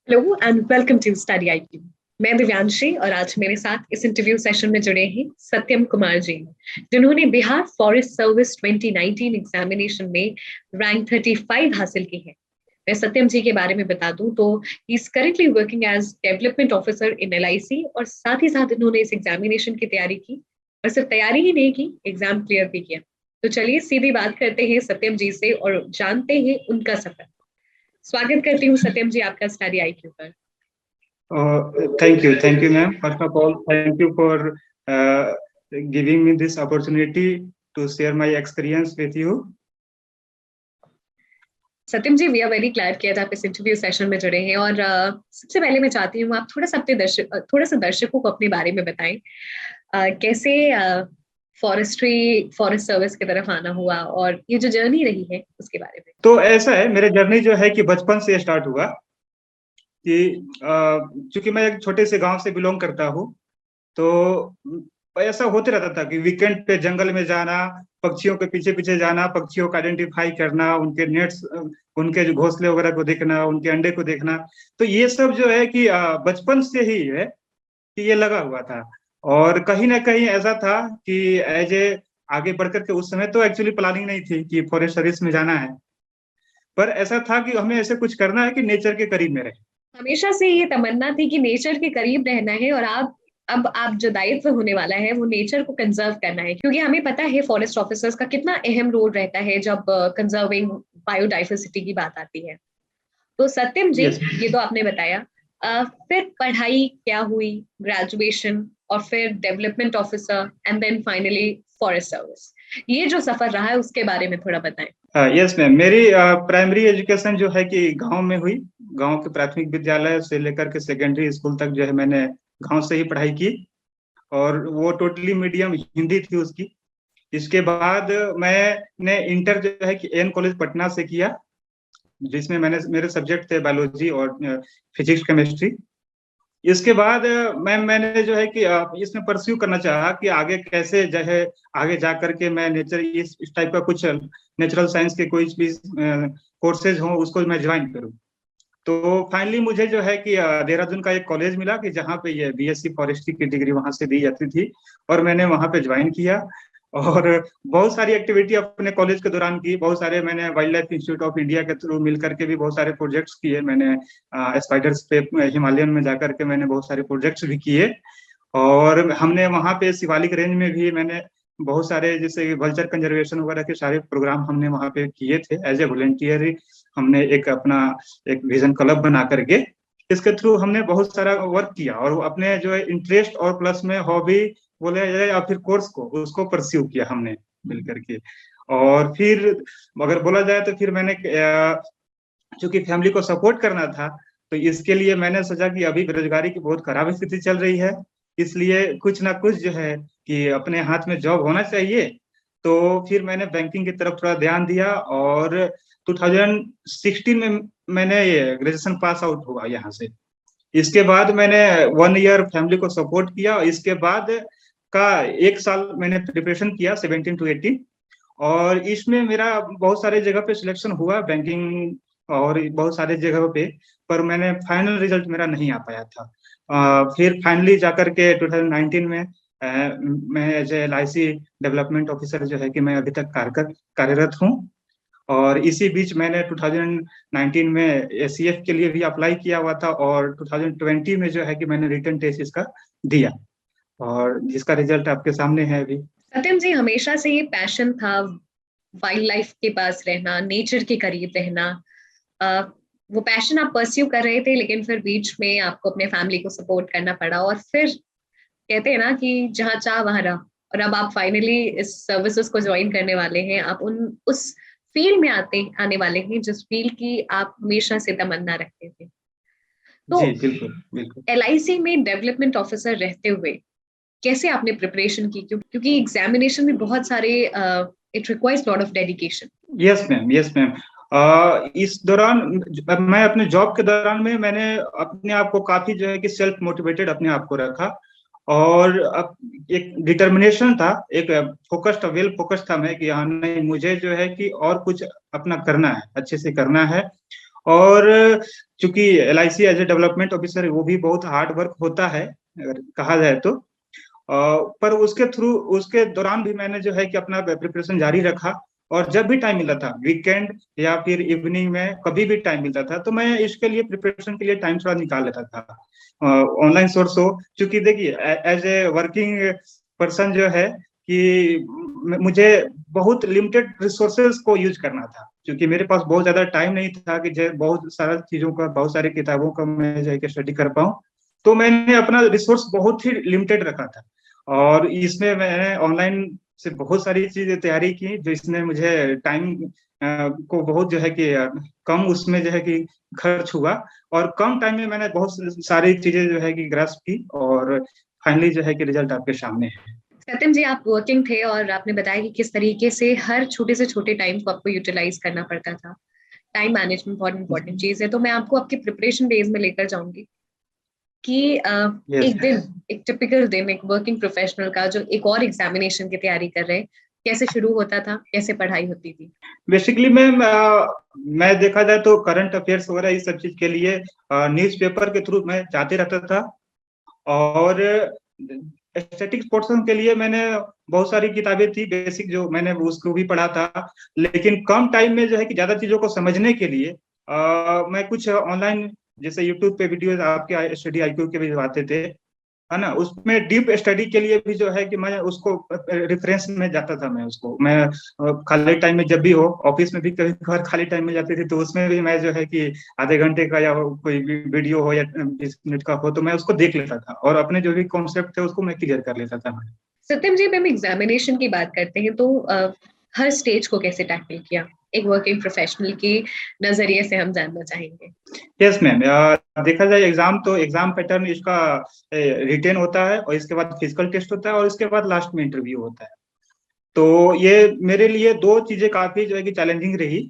Hello and welcome to study IQ. मैं दिव्यांशी और आज मेरे साथ इस इंटरव्यू सेशन में जुड़े हैं सत्यम कुमार जी, जिन्होंने बिहार फॉरेस्ट सर्विस 2019 एग्जामिनेशन में रैंक 35 हासिल की है। मैं सत्यम जी के बारे में बता दूं तो he is currently working as development officer in LIC और साथ ही साथ इन्होंने इस एग्जामिनेशन की तैयारी की और सिर्फ तैयारी ही नहीं की, एग्जाम क्लियर भी किया। तो चलिए सीधी बात करते हैं सत्यम जी से और जानते हैं उनका सफर। स्वागत करती हूँ सत्यम जी आपका स्टडी आईक्यू पर। Thank you, ma'am. First of all, thank you for giving me this opportunity to share my experience with you. Satyam ji, we are very glad कि आज आप इस इंटरव्यू सेशन में जुड़े हैं और सबसे पहले मैं चाहती हूँ आप थोड़ा सा दर्शकों को अपने बारे में बताएं। कैसे फॉरेस्ट सर्विस की तरफ आना हुआ और ये जो जर्नी रही है उसके बारे में। तो ऐसा है, मेरे जर्नी जो है कि बचपन से स्टार्ट हुआ कि चूंकि मैं एक छोटे से गांव से बिलोंग करता हूँ, तो ऐसा होते रहता था कि वीकेंड पे जंगल में जाना, पक्षियों के पीछे पीछे जाना, पक्षियों का आइडेंटिफाई करना, उनके नेट्स, उनके जो घोंसले वगैरह को देखना, उनके अंडे को देखना। तो ये सब जो है कि बचपन से ही है कि ये लगा हुआ था। और कहीं ना कहीं ऐसा था कि एज ए आगे बढ़कर के उस समय तो एक्चुअली प्लानिंग नहीं थी कि फॉरेस्ट सर्विस में जाना है, पर ऐसा था कि हमें ऐसे कुछ करना है कि नेचर के करीब में रहे। हमेशा से ये तमन्ना थी कि नेचर के करीब रहना है और आप जो दायित्व होने वाला है वो नेचर को कंजर्व करना है, क्योंकि हमें पता है फॉरेस्ट ऑफिसर्स का कितना अहम रोल रहता है जब कंजर्विंग बायोडाइवर्सिटी की बात आती है। तो सत्यम जी, Yes. ये तो आपने बताया। फिर पढ़ाई क्या हुई, ग्रेजुएशन और फिर development officer and then finally forest service, ये जो सफर रहा है उसके बारे में थोड़ा बताएं। यस मैम, मेरी प्राइमरी एजुकेशन जो है कि गांव में हुई। गांव के प्राथमिक विद्यालय से लेकर के सेकेंडरी स्कूल तक जो है मैंने गांव से ही पढ़ाई की, और वो टोटली मीडियम हिंदी थी उसकी। इसके बाद मैंने इंटर जो है कि एन कॉलेज पटना से किया, जिसमें मेरे सब्जेक्ट थे बायोलॉजी और फिजिक्स केमिस्ट्री। इसके बाद मैंने जो है कि इसमें परस्यू करना चाहा कि आगे कैसे जो है आगे जा करके मैं नेचर इस टाइप का कुछ नेचुरल साइंस के कोई भी कोर्सेज हो उसको मैं ज्वाइन करूं। तो फाइनली मुझे जो है कि देहरादून का एक कॉलेज मिला कि जहाँ पे ये बीएससी फॉरेस्ट्री की डिग्री वहां से दी जाती थी, और मैंने वहां पे ज्वाइन किया। और बहुत सारी एक्टिविटी अपने कॉलेज के दौरान की। बहुत सारे मैंने wild life institute of India के थ्रू मिल करके भी बहुत सारे प्रोजेक्ट्स किए मैंने। स्पाइडर्स पे हिमालयन में जाकर के मैंने बहुत सारे प्रोजेक्ट्स भी किए। और हमने वहाँ पे शिवालिक रेंज में भी मैंने बहुत सारे, जैसे वल्चर कंजर्वेशन वगैरह के सारे प्रोग्राम हमने वहाँ पे किए थे एज ए वॉलंटियर। हमने एक अपना एक विजन क्लब बना करके इसके थ्रू हमने बहुत सारा वर्क किया, और अपने जो है इंटरेस्ट और प्लस में हॉबी बोले जाए या फिर कोर्स को उसको परस्यू किया हमने मिल करके। और फिर अगर बोला जाए तो फिर मैंने चूंकि फैमिली को सपोर्ट करना था, तो इसके लिए मैंने सोचा कि अभी बेरोजगारी की बहुत खराब स्थिति चल रही है, इसलिए कुछ ना कुछ जो है कि अपने हाथ में जॉब होना चाहिए। तो फिर मैंने बैंकिंग की तरफ थोड़ा ध्यान दिया, और 2016 में मैंने ये ग्रेजुएशन पास आउट हुआ यहाँ से। इसके बाद मैंने 1 ईयर फैमिली को सपोर्ट किया। इसके बाद का 1 साल मैंने प्रिपरेशन किया 17 to 18, और इसमें मेरा बहुत सारे जगह पे सिलेक्शन हुआ बैंकिंग और बहुत सारे जगह पे, पर मैंने फाइनल रिजल्ट मेरा नहीं आ पाया था। फिर फाइनली जाकर के 2019 में मैं एज एलआईसी डेवलपमेंट ऑफिसर जो है कि मैं अभी तक कार्यरत हूँ। और इसी बीच मैंने 2019 में एसीएफ के लिए भी अप्लाई किया हुआ था, और 2020 में जो है कि मैंने रिटन टेस्ट इसका दिया, और जिसका रिजल्ट आपके सामने है अभी। सत्यम जी, हमेशा से ये पैशन था वाइल्ड लाइफ के पास रहना, नेचर के करीब रहना। वो पैशन आप परस्यू कर रहे थे, लेकिन फिर बीच में आपको अपने फैमिली को सपोर्ट करना पड़ा और फिर कहते हैं ना कि जहाँ चाह वहां रहा, और अब आप फाइनली इस सर्विसेज को ज्वाइन करने वाले हैं। आप उस फील्ड में आने वाले हैं जिस फील्ड की आप हमेशा से तमन्ना रखते थे। तो जी बिल्कुल बिल्कुल। एलआईसी में डेवलपमेंट ऑफिसर रहते हुए कैसे आपने प्रिपरेशन की, क्योंकि एग्जामिनेशन में बहुत सारे it requires lot of dedication. Yes ma'am, yes ma'am. इस दौरान मैं अपने जॉब के दौरान में मैंने अपने आप को काफी जो है कि सेल्फ मोटिवेटेड अपने आप को रखा, और एक डिटर्मिनेशन था, एक फोकस्ड वेल फोकस्ड था मैं कि हाँ नहीं, मुझे जो है कि और कुछ अपना करना है, अच्छे से करना है। और चूंकि LIC as a development officer वो भी बहुत हार्ड वर्क होता है अगर कहा जाए तो। पर उसके दौरान भी मैंने जो है कि अपना प्रिपरेशन जारी रखा, और जब भी टाइम मिलता था वीकेंड या फिर इवनिंग में कभी भी टाइम मिलता था तो मैं इसके लिए प्रिपरेशन के लिए टाइम थोड़ा निकाल लेता था। ऑनलाइन सोर्स हो, क्योंकि देखिए एज ए वर्किंग पर्सन जो है कि मुझे बहुत लिमिटेड रिसोर्सेज को यूज करना था, क्योंकि मेरे पास बहुत ज्यादा टाइम नहीं था कि जो बहुत सारा चीजों का, बहुत सारी किताबों का मैं जो है कि स्टडी कर पाऊँ। तो मैंने अपना रिसोर्स बहुत ही लिमिटेड रखा था, और इसमें मैंने ऑनलाइन से बहुत सारी चीजें तैयारी की, जो इसने मुझे टाइम को बहुत जो है कि कम उसमें जो है कि खर्च हुआ, और कम टाइम में मैंने बहुत सारी चीजें जो है कि ग्रास्प की, और फाइनली जो है कि रिजल्ट आपके सामने है। सत्यम जी, आप वर्किंग थे और आपने बताया कि किस तरीके से हर छोटे से छोटे टाइम को आपको यूटिलाइज करना पड़ता था। टाइम मैनेजमेंट बहुत इंपॉर्टेंट चीज है। तो मैं आपको आपके प्रिपरेशन बेस में लेकर जाऊंगी कि यस। एक दिन, एक टिपिकल दिन एक वर्किंग प्रोफेशनल का जो एक और एग्जामिनेशन की तैयारी कर रहे हैं, कैसे शुरू होता था, कैसे पढ़ाई होती थी? बेसिकली मैं देखा जाए तो करंट अफेयर्स वगैरह इस सब चीज के लिए न्यूज़पेपर के थ्रू मैं जाते रहता था, और स्टैटिक्स पोर्शन के लिए मैंने बहुत सारी किताबें थी बेसिक, जो मैंने उसको भी पढ़ा था। लेकिन कम टाइम में जो है कि ज्यादा चीजों को समझने के लिए मैं कुछ ऑनलाइन, जैसे यूट्यूब पे वीडियोस आपके स्टडी IQ के भी जो आते थे, है ना, उसमें डीप स्टडी के लिए भी जो है कि मैं उसको रेफरेंस में जाता था। मैं उसको मैं खाली टाइम में जब भी हो, ऑफिस में भी कभी कभार खाली टाइम में जाती थी, तो उसमें भी मैं जो है कि आधे घंटे का या कोई वीडियो हो या 20 मिनट का हो तो मैं उसको देख लेता था, और अपने जो भी कॉन्सेप्ट थे उसको मैं क्लियर कर लेता था। सत्यम जी, हम एग्जामिनेशन की बात करते हैं तो हर स्टेज को कैसे टैकल किया, एक वर्किंग प्रोफेशनल के नजरिए से हम जानना चाहेंगे। यस मैम, देखा जाए एग्जाम तो एग्जाम पैटर्न इसका रिटेन होता है, और इसके बाद फिजिकल टेस्ट होता है, और इसके बाद लास्ट में इंटरव्यू होता है। तो ये मेरे लिए दो चीजें काफी जो है कि चैलेंजिंग रही,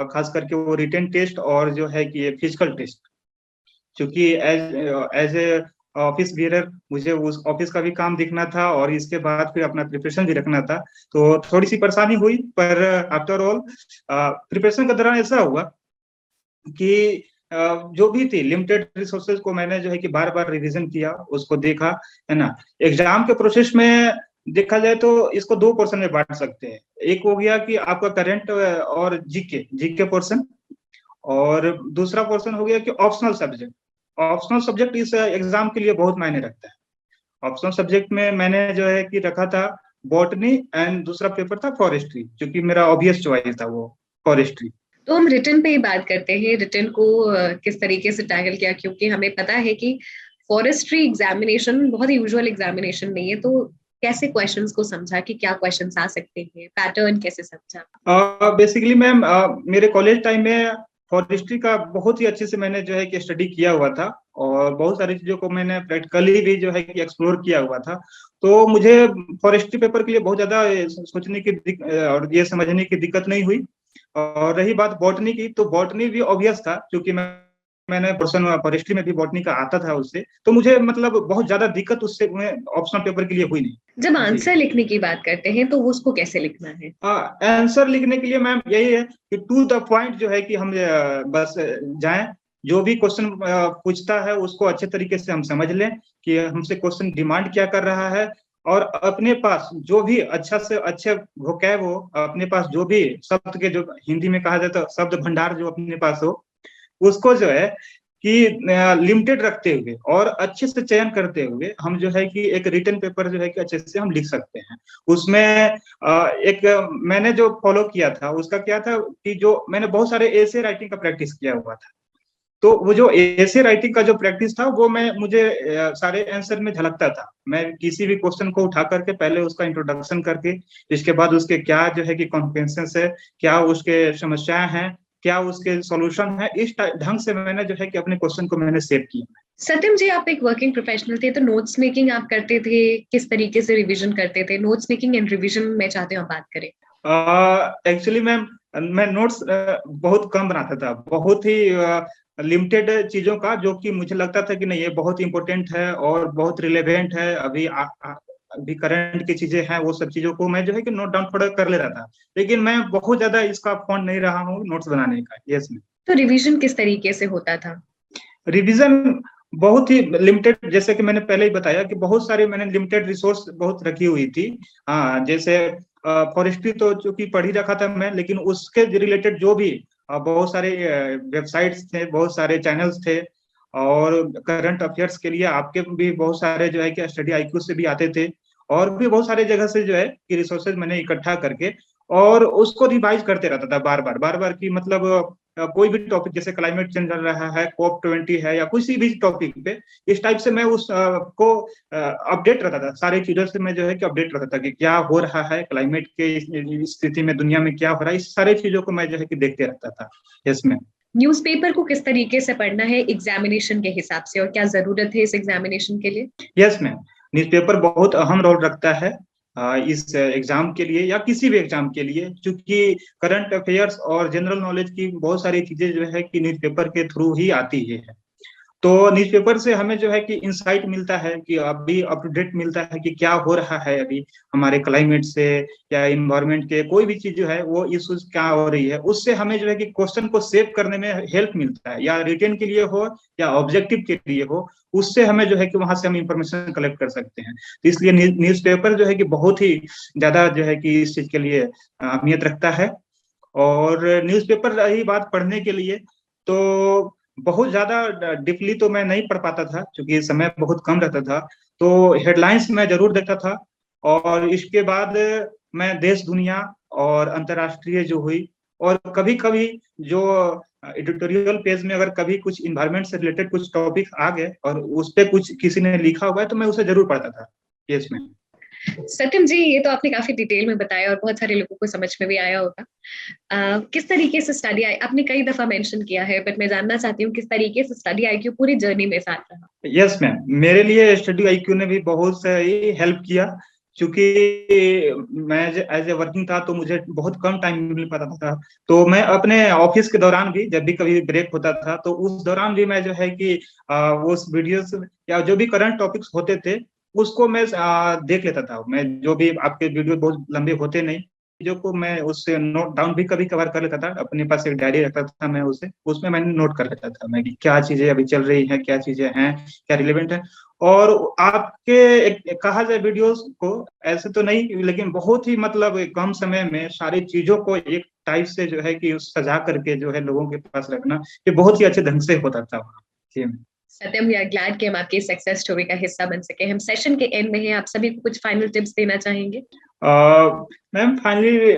खास करके वो रिटेन टेस्ट और जो है कि ये फिजिकल टेस्ट, क्योंकि as as a office bearer मुझे उस ऑफिस का भी काम देखना था, और इसके बाद फिर अपना प्रिपरेशन भी रखना था। तो थोड़ी सी परेशानी हुई, पर आफ्टर ऑल प्रिपरेशन के दौरान ऐसा हुआ कि जो भी थी लिमिटेड रिसोर्सेज को मैंने जो है कि बार बार रिवीजन किया, उसको देखा, है ना। एग्जाम के प्रोसेस में देखा जाए तो इसको दो पोर्शन में बांट सकते हैं। एक हो गया कि आपका करंट और जीके जीके पोर्शन, और दूसरा पोर्शन हो गया कि ऑप्शनल सब्जेक्ट। ऑप्शनल सब्जेक्ट इस एग्जाम के लिए बहुत मायने रखता है। ऑप्शनल सब्जेक्ट में मैंने जो है कि रखा था बॉटनी, एंड दूसरा पेपर था फॉरेस्ट्री, क्योंकि मेरा ऑब्वियस चॉइस था वो फॉरेस्ट्री। तो हम रिटर्न पे ही बात करते हैं, रिटर्न को किस तरीके से टैकल किया, क्योंकि हमें पता है कि फॉरेस्ट्री एग्जामिनेशन बहुत ही यूजुअल एग्जामिनेशन नहीं है। तो कैसे क्वेश्चंस को समझा कि क्या क्वेश्चंस आ सकते हैं, पैटर्न कैसे समझा? बेसिकली मैम, मेरे कॉलेज टाइम में फॉरेस्ट्री का बहुत ही अच्छे से मैंने जो है कि स्टडी किया हुआ था, और बहुत सारी चीजों को मैंने प्रैक्टिकली भी जो है कि एक्सप्लोर किया हुआ था। तो मुझे फॉरेस्ट्री पेपर के लिए बहुत ज्यादा सोचने की और ये समझने की दिक्कत नहीं हुई। और रही बात बॉटनी की, तो बॉटनी भी ऑब्वियस था, क्योंकि मैंने पोर्शन फॉरेस्ट्री में भी बॉटनी का आता था उससे, तो मुझे मतलब बहुत ज्यादा दिक्कत उससे ऑप्शनल पेपर के लिए हुई नहीं। जब जी। आंसर लिखने की बात करते हैं तो उसको कैसे लिखना है? आंसर लिखने के लिए मैम यही है कि टू द पॉइंट जो है कि हम बस जाएं, जो भी क्वेश्चन पूछता है उसको अच्छे तरीके से हम समझ लें कि हमसे क्वेश्चन डिमांड क्या कर रहा है, और अपने पास जो भी अच्छा से अच्छे वोकैब हो, अपने पास जो भी शब्द के, जो हिंदी में कहा जाता है शब्द भंडार, जो अपने पास हो, उसको जो है कि लिमिटेड रखते हुए और अच्छे से चयन करते हुए हम जो है कि एक रिटन पेपर जो है कि अच्छे से हम लिख सकते हैं। उसमें एक मैंने जो फॉलो किया था उसका क्या था कि जो मैंने बहुत सारे ऐसे राइटिंग का प्रैक्टिस किया हुआ था, तो वो जो ऐसे राइटिंग का जो प्रैक्टिस था वो मुझे सारे आंसर में झलकता था। मैं किसी भी क्वेश्चन को उठा करके पहले उसका इंट्रोडक्शन करके, इसके बाद उसके क्या जो है कि कॉम्प्रिहेंशन है, क्या उसके समस्याएं हैं, क्या उसके सॉल्यूशन है, इस ढंग से मैंने जो है कि अपने क्वेश्चन को मैंने सेव किया। सत्यम जी, आप एक वर्किंग प्रोफेशनल थे, तो नोट्स मेकिंग आप करते थे, किस तरीके से रिवीजन करते थे? नोट्स मेकिंग एंड रिवीजन मैं चाहती हूँ आप बात करें। एक्चुअली मैम, मैं नोट्स बहुत कम बनाता था, बहुत ही लिमिटेड चीजों का, जो कि मुझे लगता था कि नहीं ये बहुत इंपॉर्टेंट है और बहुत रिलेवेंट है, अभी करंट की चीजें हैं, वो सब चीजों को मैं जो है कि नोट डाउन थोड़ा कर ले रहा था। लेकिन मैं बहुत ज्यादा इसका फॉन्ट नहीं रहा हूँ नोट्स बनाने का। Yes ma'am. तो रिवीजन किस तरीके से होता था? रिवीजन बहुत ही लिमिटेड, जैसे कि मैंने पहले ही बताया कि बहुत सारे मैंने लिमिटेड रिसोर्स बहुत रखी हुई थी। हाँ, जैसे फॉरेस्ट्री तो चूंकि पढ़ ही रखा था मैं, लेकिन उसके रिलेटेड जो भी बहुत सारे वेबसाइट्स थे, बहुत सारे चैनल्स थे, और करंट अफेयर्स के लिए आपके भी बहुत सारे जो है कि स्टडी आईक्यू से भी आते थे, और भी बहुत सारे जगह से जो है कि रिसोर्सेज मैंने इकट्ठा करके और उसको रिवाइज करते रहता था बार बार की मतलब कोई भी टॉपिक, जैसे क्लाइमेट चेंज चल रहा है, COP20 है, या किसी भी टॉपिक पे, इस टाइप से मैं उस को अपडेट रहता था। सारी चीजों से मैं जो है कि अपडेट रहता था कि क्या हो रहा है क्लाइमेट के स्थिति में, दुनिया में क्या हो रहा है, इस सारी चीजों को मैं जो है कि देखते रहता था इसमें। न्यूज़पेपर को किस तरीके से पढ़ना है एग्जामिनेशन के हिसाब से, और क्या जरूरत है इस एग्जामिनेशन के लिए? यस मैम, न्यूज़पेपर बहुत अहम रोल रखता है इस एग्जाम के लिए या किसी भी एग्जाम के लिए, क्योंकि करंट अफेयर्स और जनरल नॉलेज की बहुत सारी चीजें जो है कि न्यूज़पेपर के थ्रू ही आती है। तो न्यूज़पेपर से हमें जो है कि इंसाइट मिलता है कि अभी अप टू डेट मिलता है कि क्या हो रहा है अभी हमारे क्लाइमेट से या इन्वायरमेंट के, कोई भी चीज जो है वो इश्यूज क्या हो रही है, उससे हमें जो है कि क्वेश्चन को सेव करने में हेल्प मिलता है, या रिटेन के लिए हो या ऑब्जेक्टिव के लिए हो, उससे हमें जो है कि वहां से हम इंफॉर्मेशन कलेक्ट कर सकते हैं। तो इसलिए न्यूज़पेपर जो है कि बहुत ही ज्यादा जो है कि इस चीज के लिए अहमियत रखता है। और न्यूज़पेपर रही बात पढ़ने के लिए, तो बहुत ज्यादा डीपली तो मैं नहीं पढ़ पाता था क्योंकि समय बहुत कम रहता था। तो हेडलाइंस मैं जरूर देखता था, और इसके बाद मैं देश दुनिया और अंतर्राष्ट्रीय जो हुई, और कभी कभी जो एडिटोरियल पेज में अगर कभी कुछ इन्वायरमेंट से रिलेटेड कुछ टॉपिक आ गए और उस पर कुछ किसी ने लिखा हुआ है तो मैं उसे जरूर पढ़ता था। Yes ma'am. सत्यम जी, ये तो आपने काफी डिटेल में बताया और बहुत सारे लोगों को समझ में भी आया होगा। किस तरीके से स्टडी आई, आपने कई दफा मेंशन किया है, बट मैं जानना चाहती हूँ किस तरीके से स्टडी आईक्यू पूरी जर्नी में साथ रहा? यस मैम, मेरे लिए स्टडी आईक्यू ने भी बहुत सही हेल्प किया, क्योंकि मैं एज ए वर्किंग था तो मुझे बहुत कम टाइम मिल पाता था। तो मैं अपने ऑफिस के दौरान भी जब भी कभी ब्रेक होता था तो उस दौरान भी मैं जो है कि उस वीडियोस या जो भी करंट टॉपिक्स होते थे उसको मैं देख लेता था। मैं जो भी, आपके वीडियो बहुत लंबे होते नहीं, चीजों को मैं उससे नोट डाउन भी कभी कभार कर लेता था। अपने पास एक डायरी रखता था मैं, उसे उसमें मैंने नोट कर लेता था मैं कि क्या चीजें अभी चल रही हैं, क्या चीजें हैं, क्या रिलेवेंट है। और आपके कहा जाए वीडियोस को ऐसे तो नहीं, लेकिन बहुत ही मतलब कम समय में सारी चीजों को एक टाइप से जो है कि सजा करके जो है लोगों के पास रखना, ये बहुत ही अच्छे ढंग से होता था जी। सत्यम, वी आर ग्लैड कि हम आपकी सक्सेस स्टोरी का हिस्सा बन सके। हम सेशन के एंड में हैं, आप सभी को कुछ फाइनल टिप्स देना चाहेंगे? मैम फाइनली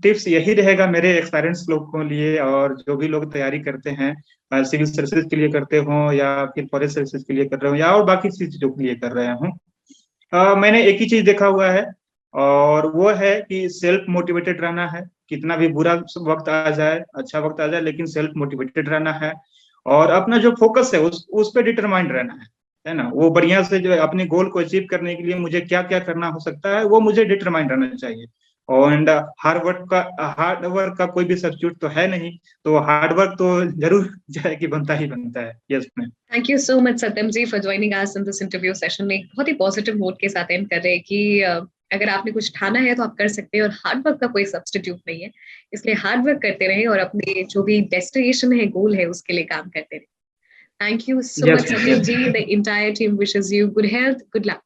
टिप्स यही रहेगा मेरे एक्सपीरियंस लोग को लिए, और जो भी लोग तैयारी करते हैं सिविल सर्विसेज के लिए करते हो या फिर फॉरेस्ट सर्विसेज के लिए कर रहे हो या और बाकी चीजों के लिए कर रहे हो, मैंने एक ही चीज देखा हुआ है, और वो है कि सेल्फ मोटिवेटेड रहना है। कितना भी बुरा वक्त आ जाए, अच्छा वक्त आ जाए, लेकिन सेल्फ मोटिवेटेड रहना है, और अपना जो फोकस है उस पर डिटरमाइंड रहना है ना। वो बढ़िया से जो है अपने गोल को अचीव करने के लिए मुझे क्या क्या करना हो सकता है वो मुझे डिटरमाइंड रहना चाहिए। और हार्ड वर्क का कोई भी सब्स्टिट्यूट तो है नहीं, तो हार्ड वर्क तो जरूर जो है कि बनता ही बनता है। Yes ma'am. Thank you so much Satyam ji for joining us in this interview session में। बहुत ही पॉजिटिव नोट के साथ एंड कर रहे हैं कि अगर आपने कुछ ठाना है तो आप कर सकते हैं, और हार्ड वर्क का कोई सब्स्टिट्यूट नहीं है। इसलिए हार्ड वर्क करते रहें और अपने जो भी डेस्टिनेशन है, गोल है, उसके लिए काम करते रहें। Thank you so yes much Satyam ji. The entire team wishes you good health, good luck.